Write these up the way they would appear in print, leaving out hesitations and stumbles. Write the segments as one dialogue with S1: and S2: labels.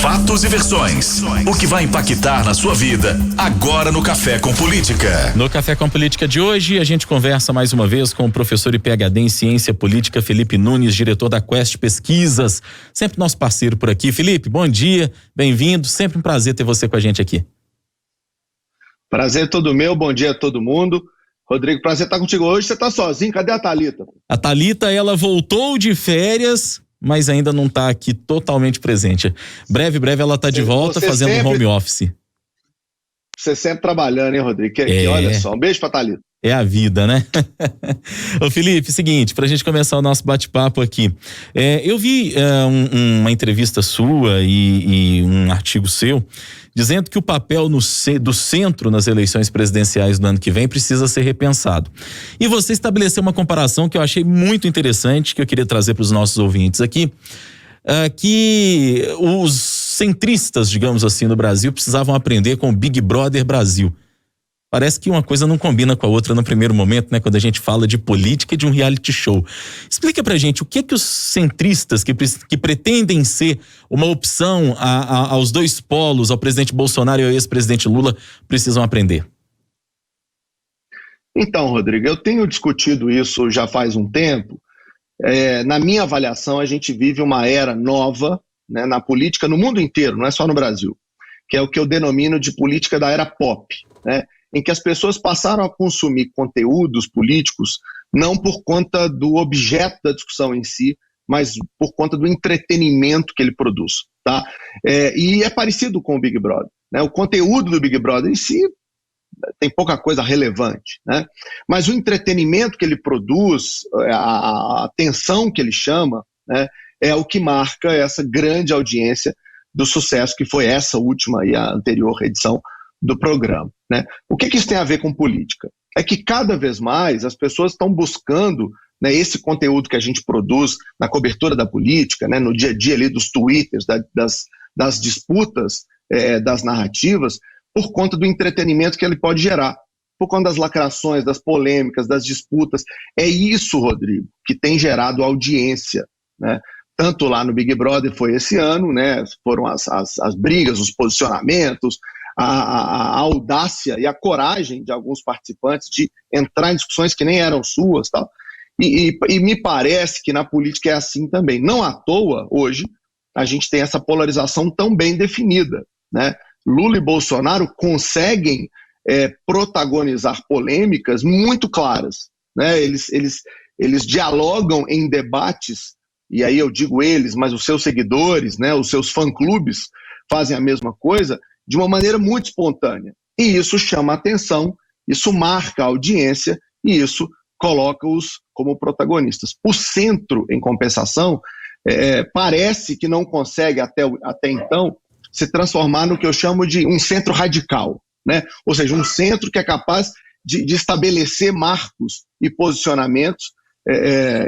S1: Fatos e versões. O que vai impactar na sua vida agora no Café com Política.
S2: No Café com Política de hoje, a gente conversa mais uma vez com o professor e PhD em Ciência Política, Felipe Nunes, diretor da Quest Pesquisas, sempre nosso parceiro por aqui. Felipe, bom dia, bem-vindo, sempre um prazer ter você com a gente aqui.
S3: Prazer todo meu, bom dia a todo mundo. Rodrigo, prazer estar contigo hoje. Você está sozinho, cadê a Thalita?
S2: A Thalita, ela voltou de férias, mas ainda não está aqui totalmente presente. Breve ela está de volta fazendo home office.
S3: Você sempre trabalhando, hein, Rodrigo? Olha só, um beijo pra Thalita.
S2: É a vida, né? Ô Felipe, seguinte, pra gente começar o nosso bate-papo aqui. Eu vi uma entrevista sua e um artigo seu dizendo que o papel do centro nas eleições presidenciais do ano que vem precisa ser repensado. E você estabeleceu uma comparação que eu achei muito interessante, que eu queria trazer para os nossos ouvintes aqui, que os centristas, digamos assim, no Brasil precisavam aprender com o Big Brother Brasil. Parece que uma coisa não combina com a outra no primeiro momento, né? Quando a gente fala de política e de um reality show. Explica pra gente o que os centristas que pretendem ser uma opção aos dois polos, ao presidente Bolsonaro e ao ex-presidente Lula, precisam aprender.
S3: Então, Rodrigo, eu tenho discutido isso já faz um tempo. Na minha avaliação, a gente vive uma era nova, né, na política no mundo inteiro, não é só no Brasil, que é o que eu denomino de política da era pop, né? Em que as pessoas passaram a consumir conteúdos políticos não por conta do objeto da discussão em si, mas por conta do entretenimento que ele produz, tá? E é parecido com o Big Brother, né? O conteúdo do Big Brother em si tem pouca coisa relevante, né? Mas o entretenimento que ele produz, a atenção que ele chama, né, é o que marca essa grande audiência do sucesso que foi essa última e a anterior edição do programa, né? O que isso tem a ver com política? É que cada vez mais as pessoas estão buscando, né, esse conteúdo que a gente produz na cobertura da política, né, no dia a dia ali dos twitters, das disputas, das narrativas, por conta do entretenimento que ele pode gerar, por conta das lacrações, das polêmicas, das disputas. É isso, Rodrigo, que tem gerado audiência, né? Tanto lá no Big Brother foi esse ano, né? Foram as brigas, os posicionamentos, a audácia e a coragem de alguns participantes de entrar em discussões que nem eram suas, tal. E me parece que na política é assim também. Não à toa, hoje, a gente tem essa polarização tão bem definida, né? Lula e Bolsonaro conseguem protagonizar polêmicas muito claras, né? Eles dialogam em debates, e aí eu digo eles, mas os seus seguidores, né, os seus fã-clubes fazem a mesma coisa, de uma maneira muito espontânea. E isso chama a atenção, isso marca a audiência e isso coloca-os como protagonistas. O centro, em compensação, parece que não consegue até então se transformar no que eu chamo de um centro radical, né? Ou seja, um centro que é capaz de estabelecer marcos e posicionamentos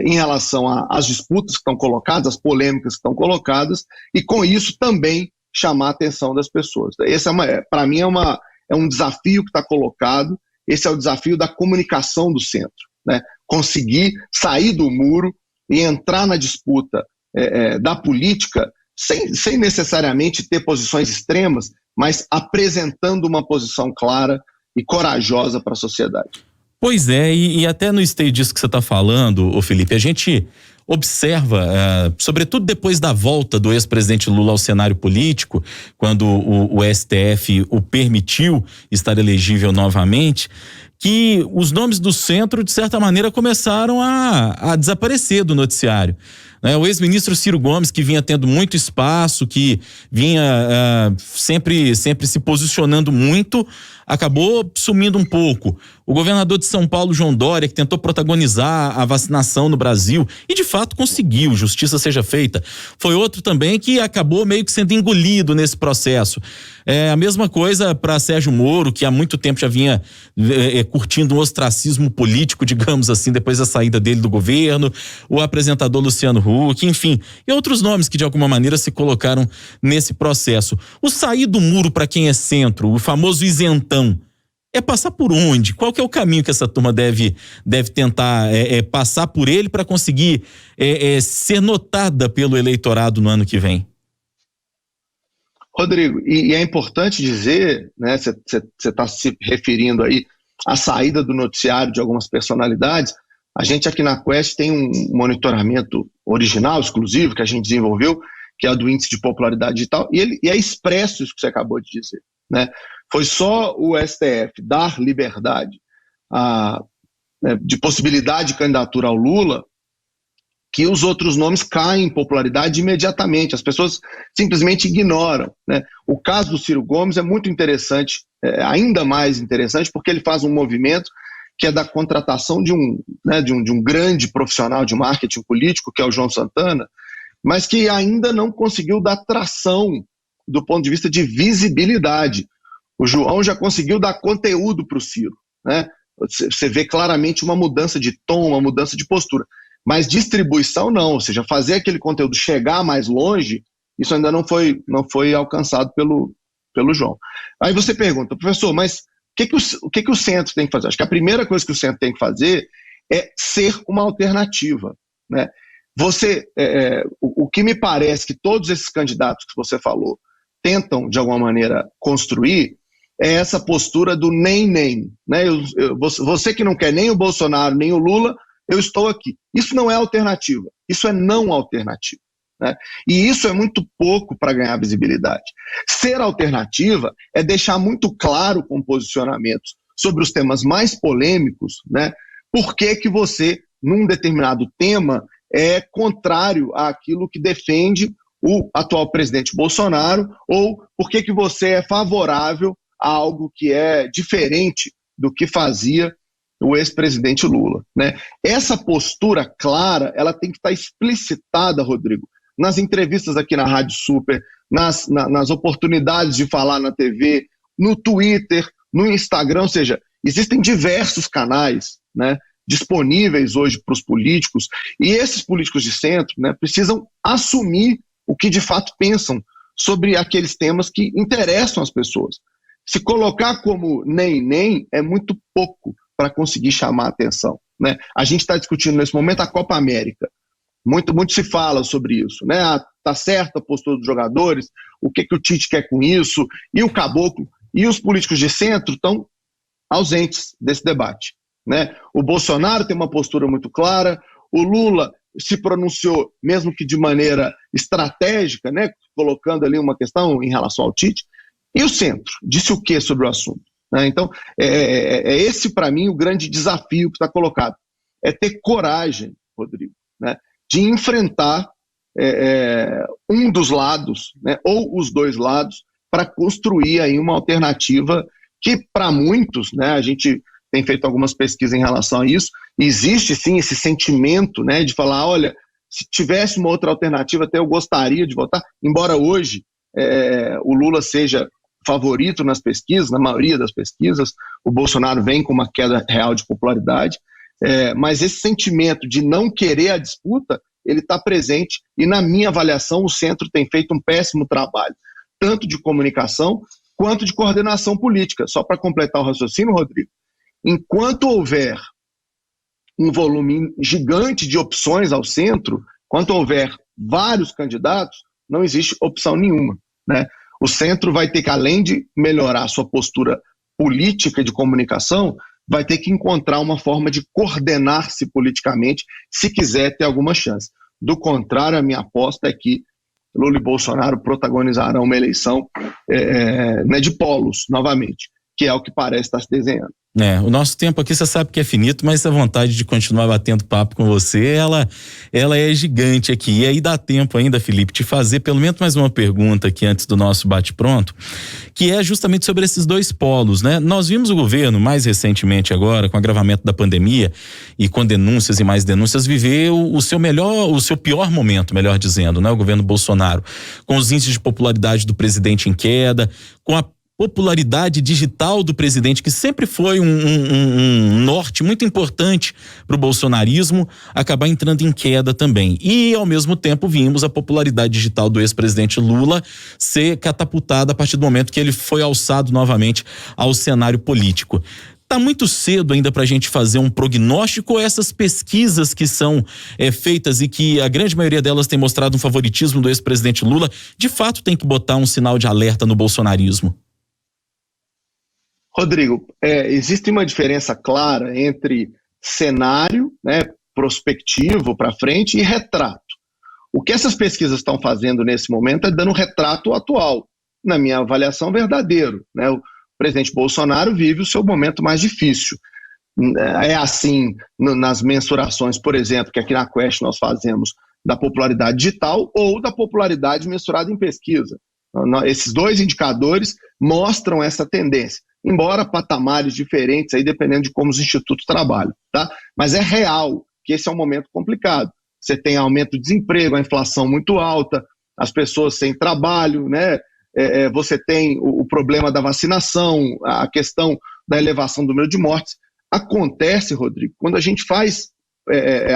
S3: em relação às disputas que estão colocadas, às polêmicas que estão colocadas, e com isso também chamar a atenção das pessoas. Esse, para mim, é um desafio que está colocado. Esse é o desafio da comunicação do centro, né? Conseguir sair do muro e entrar na disputa da política sem necessariamente ter posições extremas, mas apresentando uma posição clara e corajosa para a sociedade.
S2: Pois é, e até no esteio disso que você está falando, ô Felipe, a gente observa, sobretudo depois da volta do ex-presidente Lula ao cenário político, quando o STF o permitiu estar elegível novamente, que os nomes do centro, de certa maneira, começaram a desaparecer do noticiário. O ex-ministro Ciro Gomes, que vinha tendo muito espaço, que vinha sempre se posicionando muito, acabou sumindo um pouco. O governador de São Paulo, João Dória, que tentou protagonizar a vacinação no Brasil e de fato conseguiu, justiça seja feita. Foi outro também que acabou meio que sendo engolido nesse processo. A mesma coisa para Sérgio Moro, que há muito tempo já vinha curtindo um ostracismo político, digamos assim, depois da saída dele do governo, o apresentador Luciano Huck, enfim, e outros nomes que de alguma maneira se colocaram nesse processo. O sair do muro para quem é centro, o famoso isentão, é passar por onde? Qual que é o caminho que essa turma deve tentar passar por ele para conseguir ser notada pelo eleitorado no ano que vem?
S3: Rodrigo, e é importante dizer, né, você está se referindo aí à saída do noticiário de algumas personalidades. A gente aqui na Quest tem um monitoramento original, exclusivo, que a gente desenvolveu, que é o do índice de popularidade digital, e é expresso isso que você acabou de dizer, né? Foi só o STF dar liberdade de possibilidade de candidatura ao Lula que os outros nomes caem em popularidade imediatamente, as pessoas simplesmente ignoram, né? O caso do Ciro Gomes é muito interessante, ainda mais interessante, porque ele faz um movimento que é da contratação de um grande profissional de marketing político, que é o João Santana, mas que ainda não conseguiu dar tração do ponto de vista de visibilidade. O João já conseguiu dar conteúdo para o Ciro, né? Você vê claramente uma mudança de tom, uma mudança de postura. Mas distribuição não, ou seja, fazer aquele conteúdo chegar mais longe, isso ainda não foi alcançado pelo João. Aí você pergunta, professor, mas o que o centro tem que fazer? Acho que a primeira coisa que o centro tem que fazer é ser uma alternativa, né? O que me parece que todos esses candidatos que você falou tentam, de alguma maneira, construir é essa postura do nem, né? Você que não quer nem o Bolsonaro, nem o Lula, eu estou aqui. Isso não é alternativa, isso é não alternativa, né? E isso é muito pouco para ganhar visibilidade. Ser alternativa é deixar muito claro com posicionamentos sobre os temas mais polêmicos, né? Por que você, num determinado tema, é contrário àquilo que defende o atual presidente Bolsonaro, ou por que você é favorável a algo que é diferente do que fazia o ex-presidente Lula, né? Essa postura clara, ela tem que estar explicitada, Rodrigo, nas entrevistas aqui na Rádio Super, nas oportunidades de falar na TV, no Twitter, no Instagram, ou seja, existem diversos canais, né, disponíveis hoje para os políticos, e esses políticos de centro, né, precisam assumir o que de fato pensam sobre aqueles temas que interessam as pessoas. Se colocar como nem é muito pouco para conseguir chamar a atenção, né? A gente está discutindo nesse momento a Copa América. Muito se fala sobre isso, né? Tá certa a postura dos jogadores, o que o Tite quer com isso, e o Caboclo, e os políticos de centro estão ausentes desse debate, né? O Bolsonaro tem uma postura muito clara, o Lula se pronunciou, mesmo que de maneira estratégica, né? Colocando ali uma questão em relação ao Tite, e o centro disse o que sobre o assunto? Então, é esse, para mim, o grande desafio que está colocado. É ter coragem, Rodrigo, né, de enfrentar um dos lados, né, ou os dois lados, para construir aí uma alternativa que, para muitos, né, a gente tem feito algumas pesquisas em relação a isso, existe sim esse sentimento, né, de falar, olha, se tivesse uma outra alternativa, até eu gostaria de votar, embora hoje o Lula seja favorito nas pesquisas, na maioria das pesquisas, o Bolsonaro vem com uma queda real de popularidade, mas esse sentimento de não querer a disputa, ele está presente, e na minha avaliação o centro tem feito um péssimo trabalho, tanto de comunicação quanto de coordenação política. Só para completar o raciocínio, Rodrigo, enquanto houver um volume gigante de opções ao centro, enquanto houver vários candidatos, não existe opção nenhuma, né? O centro vai ter que, além de melhorar a sua postura política de comunicação, vai ter que encontrar uma forma de coordenar-se politicamente se quiser ter alguma chance. Do contrário, a minha aposta é que Lula e Bolsonaro protagonizarão uma eleição de polos, novamente, que é o que parece estar se desenhando.
S2: O nosso tempo aqui você sabe que é finito, mas a vontade de continuar batendo papo com você, ela é gigante aqui. E aí dá tempo ainda, Felipe, de fazer pelo menos mais uma pergunta aqui antes do nosso bate-pronto, que é justamente sobre esses dois polos, né? Nós vimos o governo, mais recentemente agora, com o agravamento da pandemia e com denúncias e mais denúncias, viver o seu pior momento, melhor dizendo, né? O governo Bolsonaro, com os índices de popularidade do presidente em queda, com a popularidade digital do presidente, que sempre foi um norte muito importante para o bolsonarismo, acabar entrando em queda também. E, ao mesmo tempo, vimos a popularidade digital do ex-presidente Lula ser catapultada a partir do momento que ele foi alçado novamente ao cenário político. tá muito cedo ainda para a gente fazer um prognóstico, ou essas pesquisas que são feitas e que a grande maioria delas tem mostrado um favoritismo do ex-presidente Lula, de fato tem que botar um sinal de alerta no bolsonarismo?
S3: Rodrigo, existe uma diferença clara entre cenário, né, prospectivo para frente, e retrato. O que essas pesquisas estão fazendo nesse momento é dando um retrato atual, na minha avaliação, verdadeiro, né? O presidente Bolsonaro vive o seu momento mais difícil. É assim nas mensurações, por exemplo, que aqui na Quest nós fazemos da popularidade digital ou da popularidade mensurada em pesquisa. Esses dois indicadores mostram essa tendência, embora patamares diferentes, aí dependendo de como os institutos trabalham, tá? Mas é real que esse é um momento complicado. Você tem aumento do desemprego, a inflação muito alta, as pessoas sem trabalho, né? Você tem o problema da vacinação, a questão da elevação do número de mortes. Acontece, Rodrigo, quando a gente faz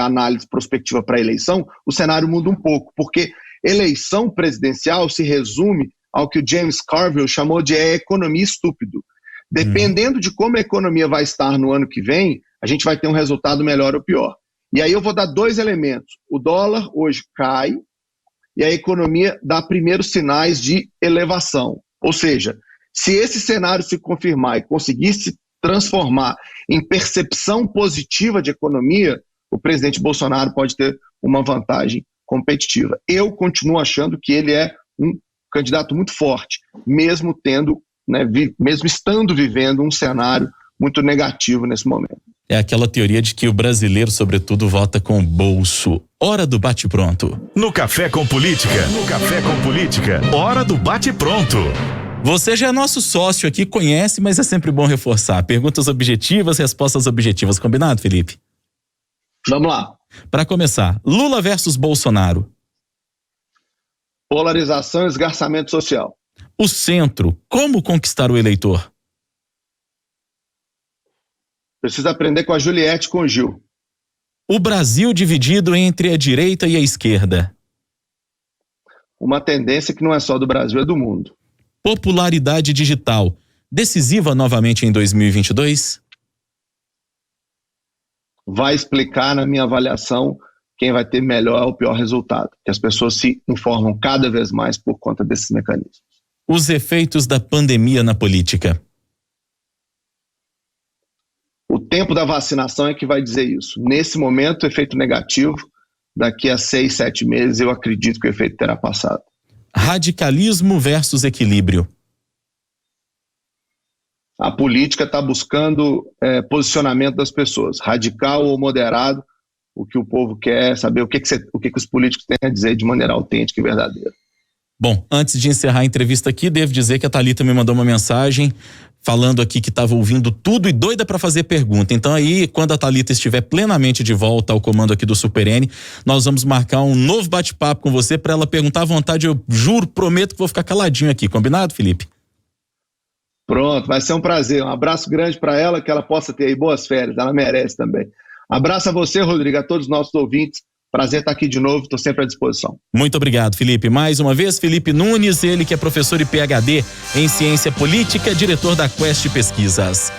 S3: análise prospectiva para a eleição, o cenário muda um pouco, porque eleição presidencial se resume ao que o James Carville chamou de economia estúpido. Dependendo de como a economia vai estar no ano que vem, a gente vai ter um resultado melhor ou pior. E aí eu vou dar dois elementos. O dólar hoje cai e a economia dá primeiros sinais de elevação. Ou seja, se esse cenário se confirmar e conseguir se transformar em percepção positiva de economia, o presidente Bolsonaro pode ter uma vantagem competitiva. Eu continuo achando que ele é um candidato muito forte, mesmo tendo, né, mesmo estando vivendo um cenário muito negativo nesse momento.
S2: É aquela teoria de que o brasileiro, sobretudo, vota com o bolso. Hora do bate-pronto.
S1: No Café com Política. Hora do bate-pronto.
S2: Você já é nosso sócio aqui, conhece, mas é sempre bom reforçar. Perguntas objetivas, respostas objetivas. Combinado, Felipe?
S3: Vamos lá.
S2: Para começar, Lula versus Bolsonaro.
S3: Polarização e esgarçamento social.
S2: O centro, como conquistar o eleitor?
S3: Precisa aprender com a Juliette e com o Gil.
S2: O Brasil dividido entre a direita e a esquerda.
S3: Uma tendência que não é só do Brasil, é do mundo.
S2: Popularidade digital, decisiva novamente em 2022?
S3: Vai explicar, na minha avaliação, quem vai ter melhor ou pior resultado. Que as pessoas se informam cada vez mais por conta desses mecanismos.
S2: Os efeitos da pandemia na política.
S3: O tempo da vacinação é que vai dizer isso. Nesse momento, efeito negativo. Daqui a 6, 7 meses, eu acredito que o efeito terá passado.
S2: Radicalismo versus equilíbrio.
S3: A política está buscando posicionamento das pessoas, radical ou moderado, o que o povo quer saber, o que os políticos têm a dizer de maneira autêntica e verdadeira.
S2: Bom, antes de encerrar a entrevista aqui, devo dizer que a Thalita me mandou uma mensagem falando aqui que estava ouvindo tudo e doida para fazer pergunta. Então aí, quando a Thalita estiver plenamente de volta ao comando aqui do Super N, nós vamos marcar um novo bate-papo com você para ela perguntar à vontade. Eu juro, prometo que vou ficar caladinho aqui. Combinado, Felipe?
S3: Pronto, vai ser um prazer. Um abraço grande para ela, que ela possa ter aí boas férias. Ela merece também. Abraço a você, Rodrigo, a todos os nossos ouvintes. Prazer estar aqui de novo, estou sempre à disposição.
S2: Muito obrigado, Felipe. Mais uma vez, Felipe Nunes, ele que é professor e PhD em Ciência Política, diretor da Quest Pesquisas.